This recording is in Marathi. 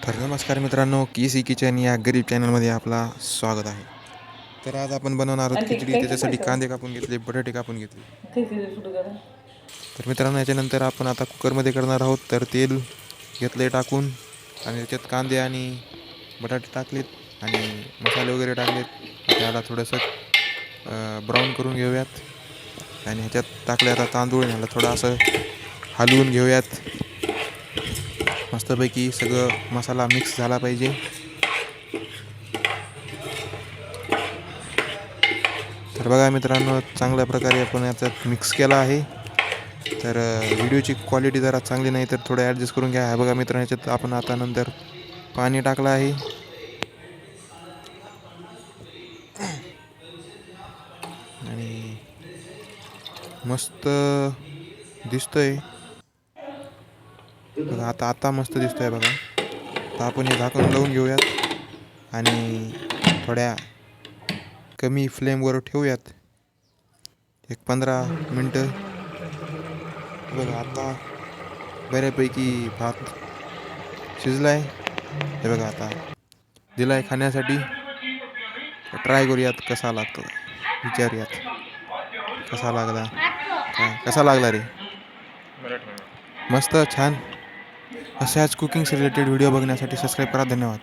तर नमस्कार मित्रांनो, केसी किचन या गरीब चॅनलमध्ये आपला स्वागत आहे. तर आज आपण बनवणार आहोत खिचडी. त्याच्यासाठी कांदे कापून घेतले, बटाटे कापून घेतले. तर मित्रांनो, याच्यानंतर आपण आता कुकरमध्ये करणार आहोत. तर तेल घेतले टाकून आणि त्याच्यात कांदे आणि बटाटे टाकलेत आणि मसाले वगैरे टाकलेत. त्याला थोडंसं ब्राऊन करून घेऊयात आणि ह्याच्यात टाकले आता तांदूळ. ह्याला थोडं असं हलवून घेऊयात. मस्तपैकी सगळं मसाला मिक्स झाला पाहिजे. तर बघा मित्रांनो, चांगल्या प्रकारे आपण याच्यात मिक्स केला आहे. तर व्हिडिओची क्वालिटी जरा चांगली नाही तर थोडं ॲडजस्ट करून घ्या. बघा मित्रांनो, याच्यात आपण आता नंतर पाणी टाकलं आहे आणि मस्त दिसतंय बघा. आता मस्त दिसतंय बघा. आता आपण हे झाकण लावून घेऊयात आणि थोड्या कमी फ्लेमवर ठेवूयात 15 मिनटं. बघा आता बऱ्यापैकी भात शिजला आहे. हे बघा आता दिला आहे खाण्यासाठी. ट्राय करूयात कसा लागतो, विचारूयात कसा लागला. कसा लागला रे? मस्त, छान. अशाच कुकिंग्स रिलेटेड व्हिडिओ बघण्यासाठी सबस्क्राईब करा. धन्यवाद.